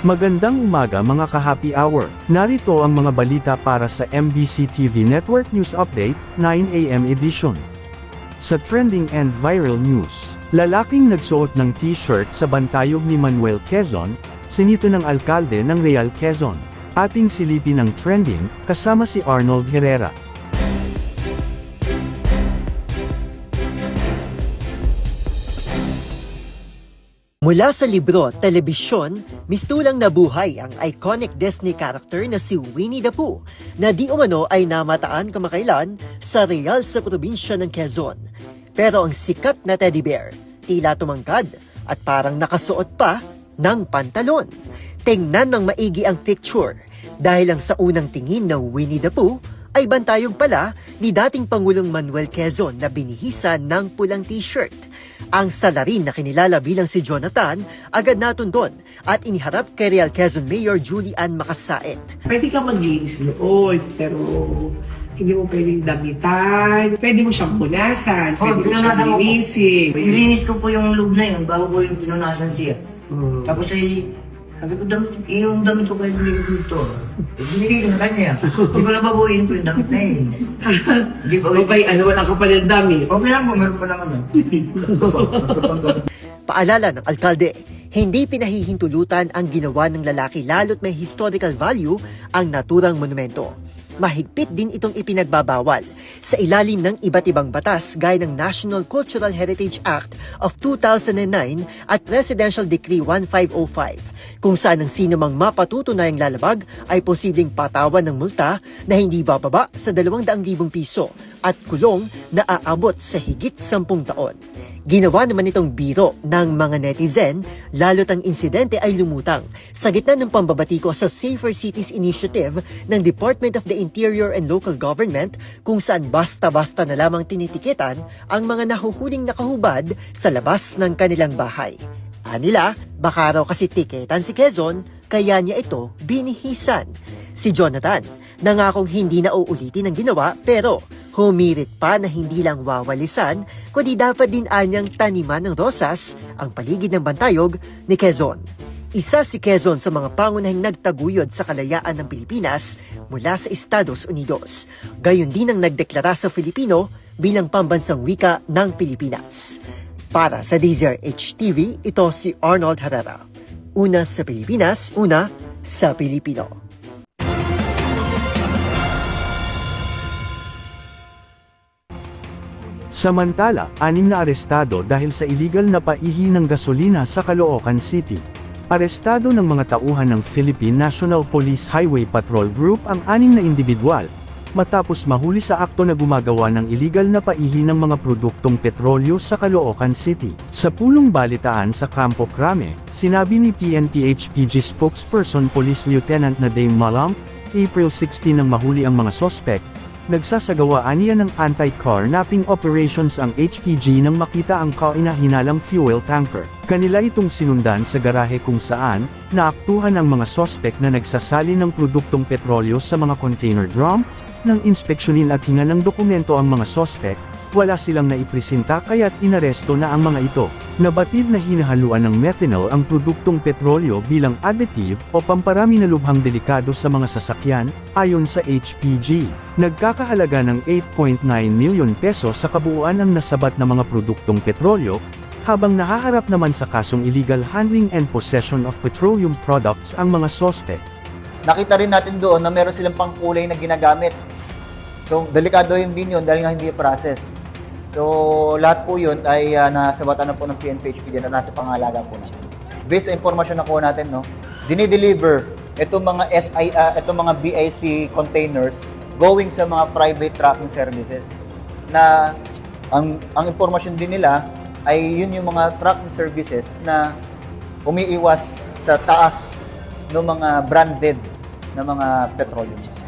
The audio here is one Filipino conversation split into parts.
Magandang umaga mga ka-happy hour. Narito ang mga balita para sa MBC TV Network News Update, 9 AM edition. Sa trending and viral news, lalaking nagsuot ng t-shirt sa bantayog ni Manuel Quezon, sinito ng alkalde ng Real Quezon. Ating silipin ang trending, kasama si Arnold Herrera. Mula sa libro, telebisyon, mistulang nabuhay ang iconic Disney character na si Winnie the Pooh, na di umano ay namataan kamakailan sa Real sa probinsya ng Quezon. Pero ang sikat na teddy bear, tila tumangkad at parang nakasuot pa ng pantalon. Tingnan ng maigi ang picture dahil ang sa unang tingin na Winnie the Pooh ay bantayog pala ni dating Pangulong Manuel Quezon na binihisa ng pulang t-shirt. Ang salarin na kinilala bilang si Jonathan agad natundon at iniharap kay Real Quezon Mayor Julie Ann Makasaet. Pwede ka maglinis noon, pero hindi mo pwedeng damitan. Pwede mo siyang punasan, pwede mo siyang linisin. Nilinis ko po yung loob na yun bago ko yung pinunasan siya. Tapos ay, sabi ko, yung damit ko kayo binigay dito. Binigay ko na kanya. Hindi ko nababuhin ko yung damit na yun. Hindi ko Okay, wala ka pa ng dami. Okay lang po, meron pa naman. Paalala ng alkalde, hindi pinahihintulutan ang ginawa ng lalaki lalo't may historical value ang naturang monumento. Mahigpit din itong ipinagbabawal sa ilalim ng iba't ibang batas gaya ng National Cultural Heritage Act of 2009 at Presidential Decree 1505, kung saan ang sino mang mapatutunayang lalabag ay posibleng patawan ng multa na hindi bababa sa 200,000 piso at kulong na aabot sa higit 10 taon. Ginawa naman itong biro ng mga netizen, lalo't ang insidente ay lumutang sa gitna ng pambabatiko sa Safer Cities Initiative ng Department of the Interior and Local Government, kung saan basta-basta na lamang tinitikitan ang mga nahuhuling nakahubad sa labas ng kanilang bahay. Anila, baka raw kasi tiketan si Quezon, kaya niya ito binihisan. Si Jonathan, nangakong hindi na uulitin ang ginawa, pero humirit pa na hindi lang wawalisan, kundi dapat din anyang taniman ng rosas ang paligid ng bantayog ni Quezon. Isa si Quezon sa mga pangunahing nagtaguyod sa kalayaan ng Pilipinas mula sa Estados Unidos. Gayon din ang nagdeklara sa Filipino bilang pambansang wika ng Pilipinas. Para sa DZRH TV, ito si Arnold Herrera. Una sa Pilipinas, una sa Pilipino. Samantala, 6 na arestado dahil sa illegal na paihi ng gasolina sa Caloocan City. Arestado ng mga tauhan ng Philippine National Police Highway Patrol Group ang 6 na individual, matapos mahuli sa akto na gumagawa ng illegal na paihi ng mga produktong petrolyo sa Caloocan City. Sa pulong balitaan sa Campo Crame, sinabi ni PNP-HPG spokesperson Police Lieutenant Nadim Malam, April 16 nang mahuli ang mga sospek, nagsasagawa niya ng anti-carnapping operations ang HPG nang makita ang kainahinalang fuel tanker. Kanila itong sinundan sa garahe kung saan, naaktuhan ang mga sospek na nagsasali ng produktong petrolyo sa mga container drum. Nang inspeksyonin at hinga ng dokumento ang mga sospek, wala silang naipresenta kaya't inaresto na ang mga ito. Nabatid na hinahaluan ng methanol ang produktong petrolyo bilang additive o pamparami na lubhang delikado sa mga sasakyan, ayon sa HPG. Nagkakahalaga ng 8.9 milyon peso sa kabuuan ang nasabat na mga produktong petrolyo, habang nahaharap naman sa kasong illegal handling and possession of petroleum products ang mga sospek. Nakita rin natin doon na meron silang pangkulay na ginagamit. So, delikado yun din yun dahil nga hindi process. So, lahat po yun ay nasabatan na po ng PNP-HPG na nasa pangalaga po natin. Based sa informasyon na po natin, no, dinideliver itong mga itong mga BIC containers going sa mga private trucking services. Na ang informasyon din nila ay yun yung mga trucking services na umiiwas sa taas ng mga branded na mga petroleums.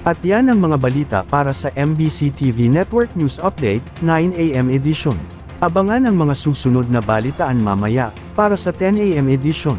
At yan ang mga balita para sa MBC TV Network News Update, 9 AM edition. Abangan ang mga susunod na balitaan mamaya, para sa 10 AM edition.